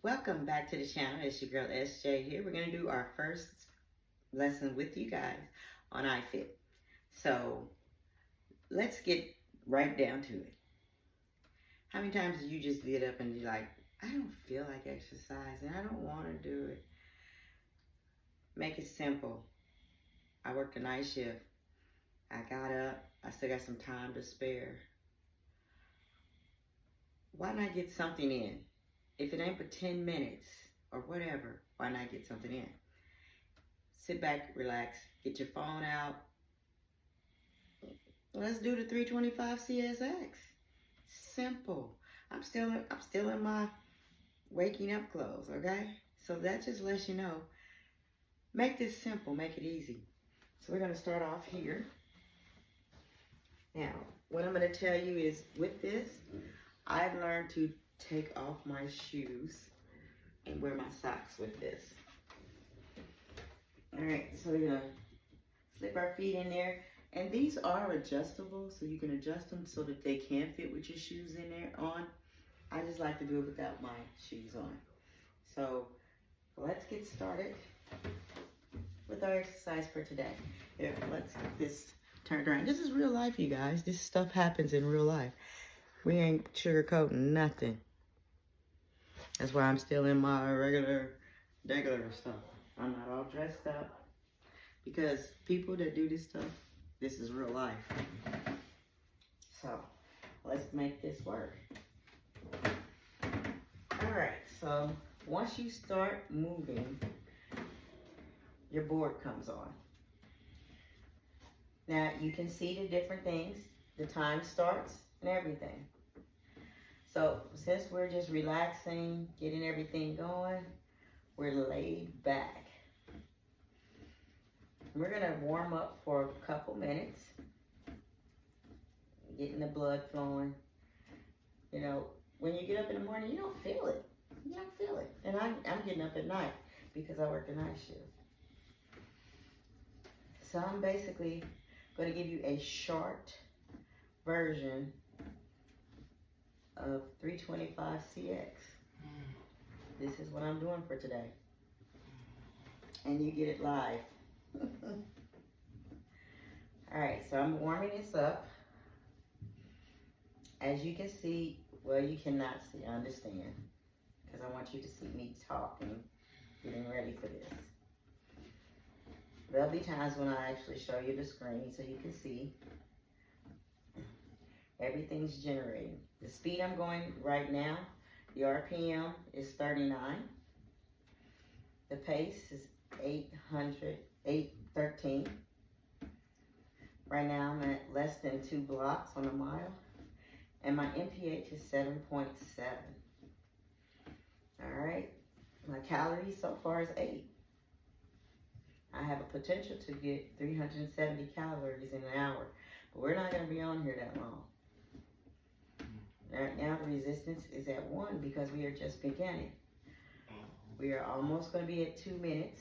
Welcome back to the channel. It's your girl SJ here. We're going to do our first lesson with you guys on IFIT. So let's get right down to it. How many times do you just get up and you're like, I don't feel like exercising. I don't want to do it. Make it simple. I worked a night shift. I got up. I still got some time to spare. Why not get something in? If it ain't for 10 minutes or whatever, why not get something in? Sit back, relax, get your phone out. Let's do the 325 CSX. Simple. I'm still in my waking up clothes, okay? So that just lets you know. Make this simple, make it easy. So we're gonna start off here. Now, what I'm gonna tell you is with this, I've learned to take off my shoes and wear my socks with this. All right, so we're gonna slip our feet in there. And these are adjustable, so you can adjust them so that they can fit with your shoes in there on. I just like to do it without my shoes on. So let's get started with our exercise for today. Here, let's get this turned around. This is real life, you guys. This stuff happens in real life. We ain't sugarcoating nothing. That's why I'm still in my regular stuff. I'm not all dressed up. Because people that do this stuff, this is real life. So, let's make this work. Alright, so once you start moving, your board comes on. Now, you can see the different things. The time starts and everything. So, since we're just relaxing, getting everything going, we're laid back. We're going to warm up for a couple minutes, getting the blood flowing. You know, when you get up in the morning, you don't feel it. You don't feel it. And I'm getting up at night because I work a night shift. So I'm basically going to give you a short version of 325 CX. This is what I'm doing for today. And you get it live. Alright, so I'm warming this up. As you can see, well, you cannot see, I understand. Because I want you to see me talking, getting ready for this. There'll be times when I actually show you the screen so you can see. Everything's generating. The speed I'm going right now, the RPM is 39. The pace is 813. Right now I'm at less than 2 blocks on a mile. And my MPH is 7.7. Alright. My calories so far is 8. I have a potential to get 370 calories in an hour. But we're not going to be on here that long. Right now the resistance is at 1 because we are just beginning. We are almost going to be at 2 minutes.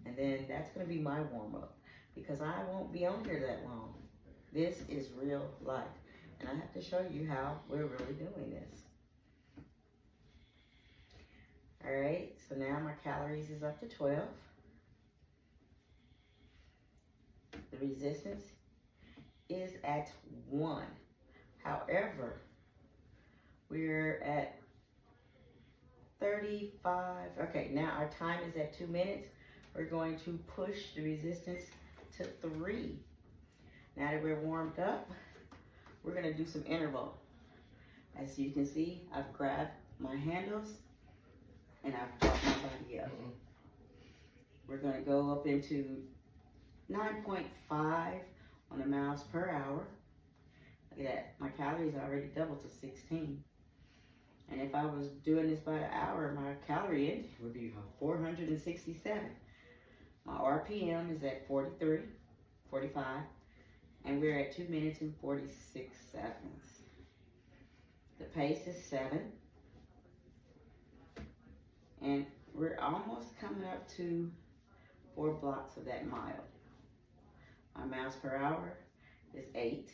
And then that's going to be my warm-up. Because I won't be on here that long. This is real life. And I have to show you how we're really doing this. Alright, so now my calories is up to 12. The resistance is at 1. However, we're at 35. Okay, now our time is at 2 minutes. We're going to push the resistance to 3. Now that we're warmed up, we're going to do some interval. As you can see, I've grabbed my handles and I've brought my body up. We're going to go up into 9.5 on the miles per hour. Look at that. My calories already doubled to 16. And if I was doing this by the hour, my calorie intake would be 467. My RPM is at 43, 45. And we're at 2 minutes and 46 seconds. The pace is 7. And we're almost coming up to 4 blocks of that mile. My miles per hour is 8.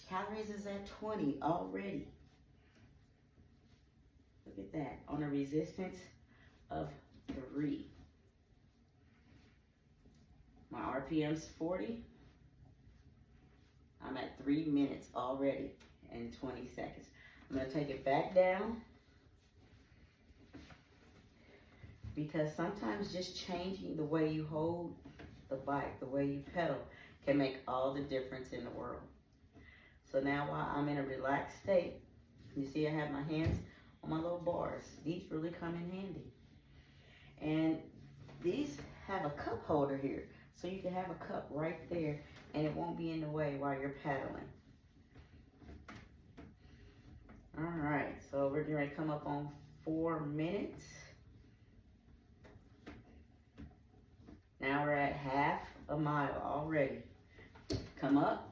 Calories is at 20 already. Look at that, on a resistance of 3. My RPM's 40. I'm at 3 minutes already and 20 seconds. I'm gonna take it back down because sometimes just changing the way you hold the bike, the way you pedal, can make all the difference in the world. So now while I'm in a relaxed state, you see I have my hands on my little bars. These really come in handy. And these have a cup holder here. So you can have a cup right there and it won't be in the way while you're paddling. All right, so we're going to come up on 4 minutes. Now we're at half a mile already. Come up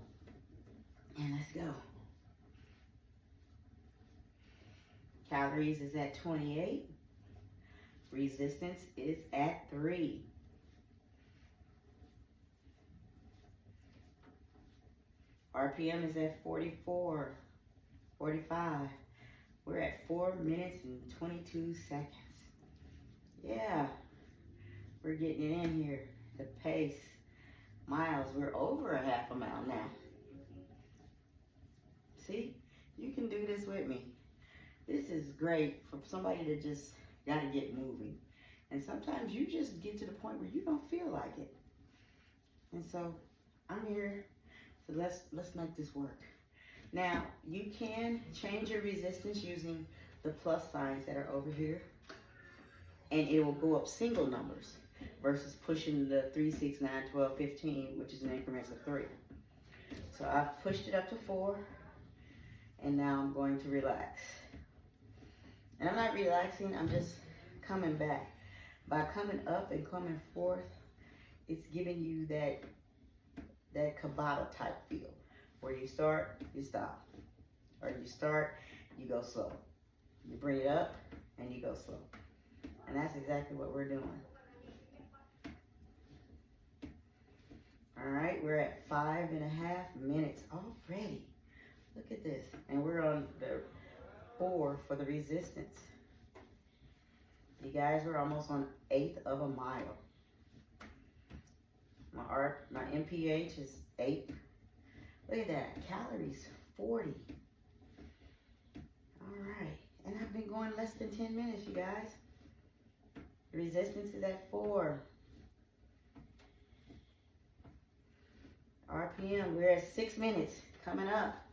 and let's go. Calories is at 28. Resistance is at 3. RPM is at 44, 45. We're at 4 minutes and 22 seconds. Yeah, we're getting it in here. The pace, miles, we're over a half a mile now. See, you can do this with me. This is great for somebody that just got to get moving. And sometimes you just get to the point where you don't feel like it. And so I'm here. So let's make this work. Now, you can change your resistance using the plus signs that are over here. And it will go up single numbers versus pushing the 3, 6, 9, 12, 15, which is in increments of 3. So I've pushed it up to 4. And now I'm going to relax. And I'm not relaxing, I'm just coming back. By coming up and coming forth, it's giving you that Kabata type feel, where you start, you stop. Or you start, you go slow. You bring it up, and you go slow. And that's exactly what we're doing. All right, we're at 5.5 minutes already. Look at this. And we're on the 4 for the resistance. You guys, we're almost on 1/8 of a mile. My MPH is 8. Look at that. Calories, 40. All right. And I've been going less than 10 minutes, you guys. The resistance is at 4. RPM, we're at 6 minutes. Coming up.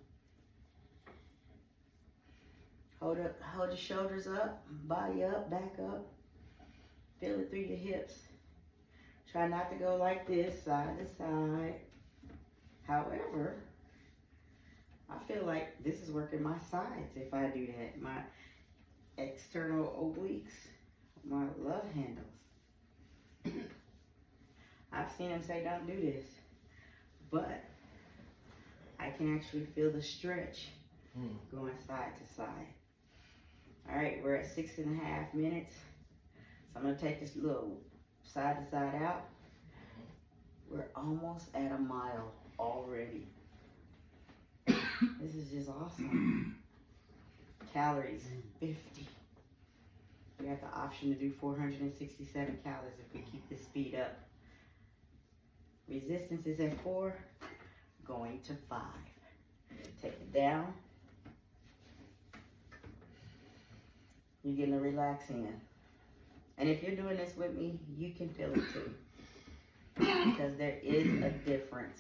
Hold your shoulders up, body up, back up. Feel it through your hips. Try not to go like this, side to side. However, I feel like this is working my sides if I do that. My external obliques, my love handles. I've seen them say don't do this, but I can actually feel the stretch going side to side. All right, we're at 6.5 minutes. So I'm gonna take this little side to side out. We're almost at a mile already. This is just awesome. Calories, 50. We have the option to do 467 calories if we keep this speed up. Resistance is at 4, going to 5. Take it down. You're getting a relax in. And if you're doing this with me, you can feel it too. Because there is a difference.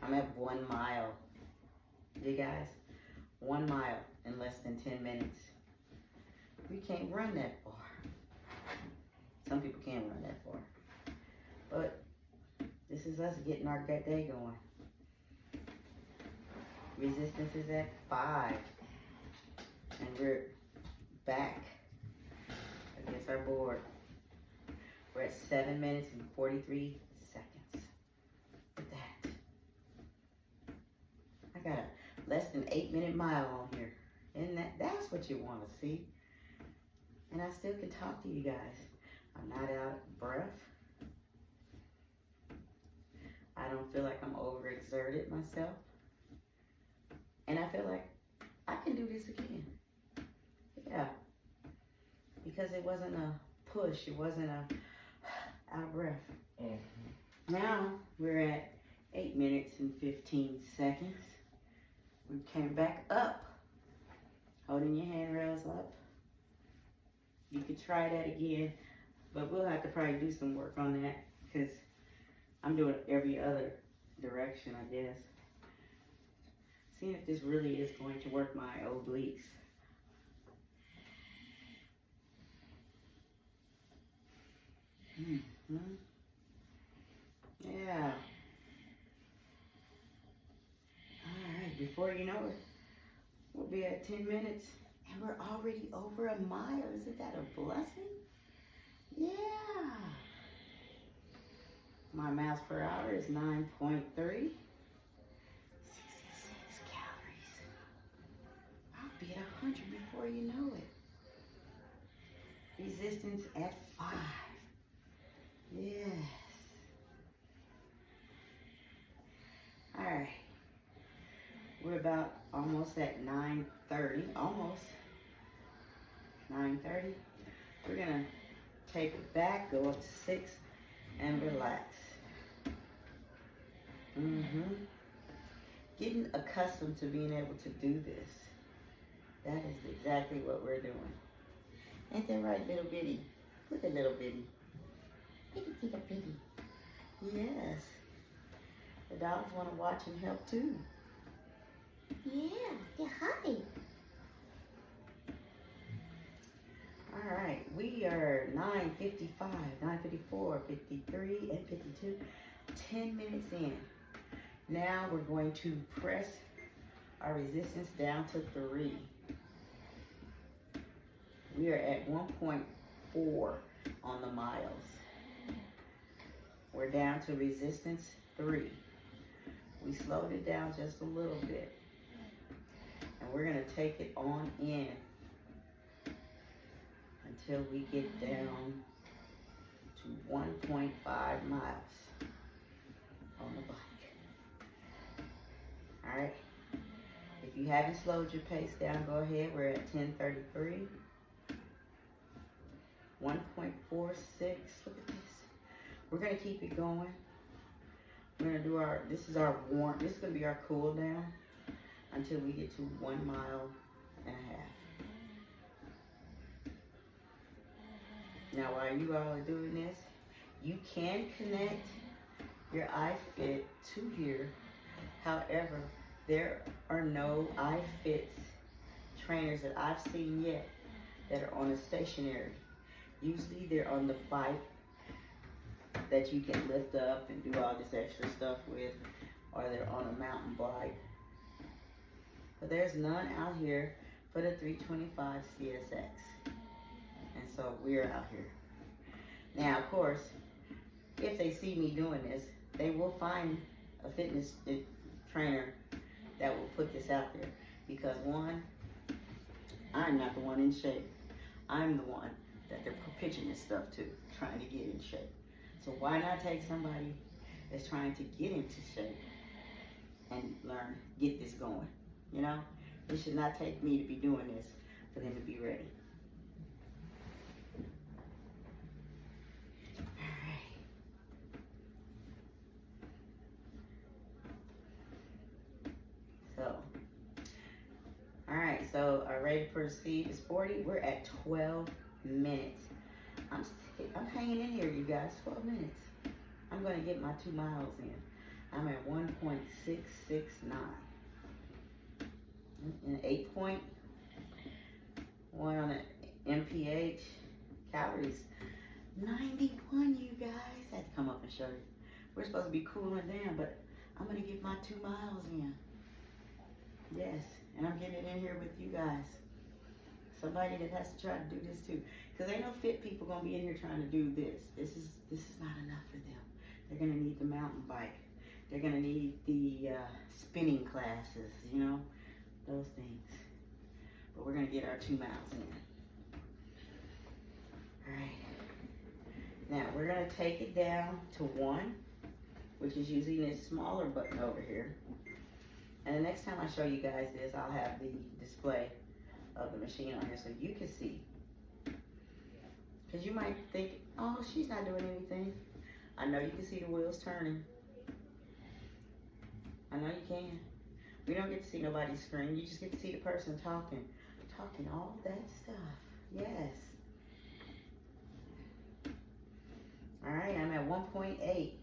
I'm at 1 mile. You guys, 1 mile in less than 10 minutes. We can't run that far. Some people can run that far. But this is us getting our gut day going. Resistance is at 5. And we're back against our board. We're at 7 minutes and 43 seconds. Look at that. I got a less than 8-minute mile on here. And that's what you want to see. And I still can talk to you guys. I'm not out of breath. I don't feel like I'm overexerted myself. And I feel like I can do this again. Yeah, because it wasn't a push. It wasn't a out of breath. Now we're at 8 minutes and 15 seconds. We came back up, holding your handrails up. You could try that again, but we'll have to probably do some work on that because I'm doing it every other direction, I guess. Seeing if this really is going to work my obliques. Yeah. Alright, before you know it, we'll be at 10 minutes and we're already over a mile. Isn't that a blessing? Yeah. My miles per hour is 9.3. 66 calories. I'll be at 100 before you know it. Resistance at 5. Yes. All right. We're about almost at 9:30. Almost. 9:30. We're going to take it back, go up to 6, and relax. Getting accustomed to being able to do this. That is exactly what we're doing. Ain't that right, little bitty? Look at little bitty. Bitty, bitty, bitty. Yes. The dogs want to watch and help too. Yeah, they're hi. All right, we are 9:55, 9:54, 53, and 52. 10 minutes in. Now we're going to press our resistance down to 3. We are at 1.4 on the miles. We're down to resistance 3. We slowed it down just a little bit. And we're going to take it on in until we get down to 1.5 miles on the bike. All right. If you haven't slowed your pace down, go ahead. We're at 10:33. 1.46. Look at this. We're going to keep it going. We're going to do this is our warm, this is going to be our cool down until we get to 1 mile and a half. Now, while you all are doing this, you can connect your IFIT to here. However, there are no IFIT trainers that I've seen yet that are on a stationary. Usually they're on the bike that you can lift up and do all this extra stuff with, or they're on a mountain bike. But there's none out here for the 325 CSX. And so we're out here. Now, of course, if they see me doing this, they will find a fitness trainer that will put this out there. Because one, I'm not the one in shape. I'm the one that they're pitching this stuff to, trying to get in shape. So why not take somebody that's trying to get into shape and learn, get this going, you know? It should not take me to be doing this for them to be ready. All right, so our rate to proceed is 40. We're at 12 minutes. I'm hanging in here, you guys, 12 minutes. I'm gonna get my 2 miles in. I'm at 1.669. And 8.1 on the MPH. Calories, 91, you guys. I had to come up and show you. We're supposed to be cooling down, but I'm gonna get my 2 miles in. Yes, and I'm getting it in here with you guys. Somebody that has to try to do this too. Because ain't no fit people gonna be in here trying to do this. This is not enough for them. They're gonna need the mountain bike. They're gonna need the spinning classes, you know, those things. But we're gonna get our 2 miles in. All right. Now we're gonna take it down to 1, which is using this smaller button over here. And the next time I show you guys this, I'll have the display of the machine on here so you can see. Because you might think, oh, she's not doing anything. I know you can see the wheels turning. I know you can. We don't get to see nobody's screen. You just get to see the person talking all that stuff. Yes. All right, I'm at 1.8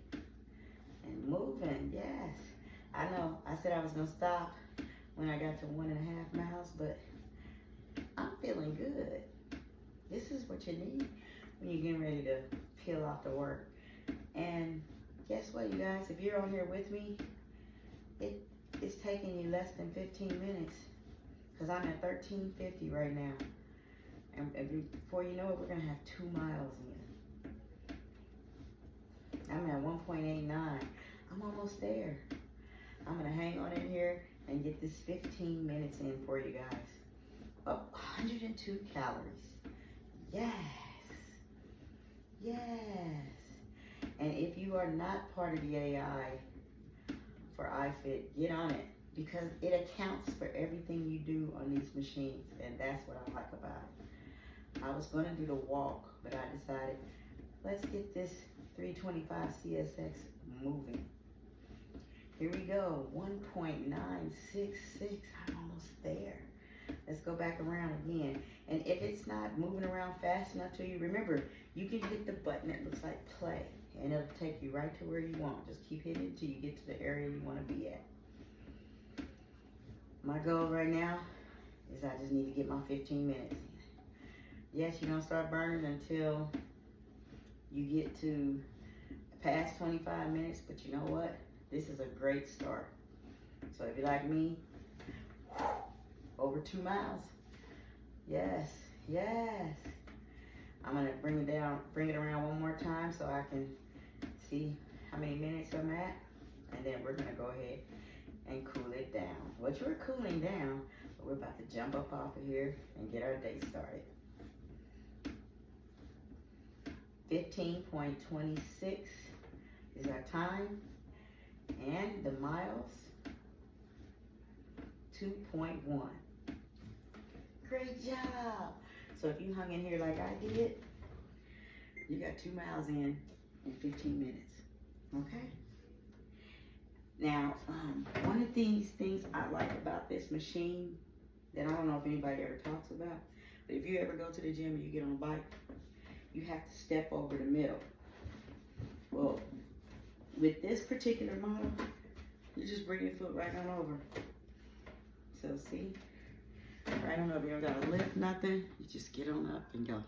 and moving. Yes. I know. I said I was gonna stop when I got to 1.5 miles, but I'm feeling good. This is what you need when you're getting ready to peel off the work. And guess what, you guys? If you're on here with me, it's taking you less than 15 minutes because I'm at 13:50 right now. And before you know it, we're going to have 2 miles in. I'm at 1.89. I'm almost there. I'm going to hang on in here and get this 15 minutes in for you guys. Oh, 102 calories. Yes. Yes. And if you are not part of the AI for IFIT, get on it because it accounts for everything you do on these machines, and that's what I like about it. I was going to do the walk, but I decided let's get this 325 CSX moving. Here we go, 1.966. I'm almost there. Let's go back around again. And if it's not moving around fast enough to you, remember, you can hit the button that looks like play, and it'll take you right to where you want. Just keep hitting it until you get to the area you want to be at. My goal right now is I just need to get my 15 minutes in. Yes, you don't start burning until you get to past 25 minutes, but you know what? This is a great start. So if you're like me, over 2 miles. Yes, yes. I'm gonna bring it around one more time so I can see how many minutes I'm at, and then we're gonna go ahead and cool it down. Well, you're cooling down, but we're about to jump up off of here and get our day started. 15.26 is our time, and the miles, 2.1. Great job. So if you hung in here like I did, you got 2 miles in 15 minutes. Okay? Now, one of these things I like about this machine that I don't know if anybody ever talks about, but if you ever go to the gym and you get on a bike, you have to step over the middle. Well, with this particular model, you just bring your foot right on over. So see? Right on over. You don't gotta lift nothing. You just get on up and go.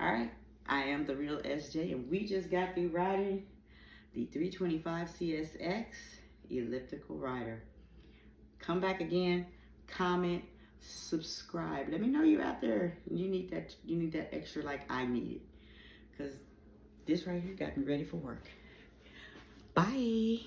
Alright, I am the real SJ, and we just got through riding the 325 CSX elliptical rider. Come back again, comment, subscribe. Let me know you're out there. You need that extra like I need it. Because this right here got me ready for work. Bye.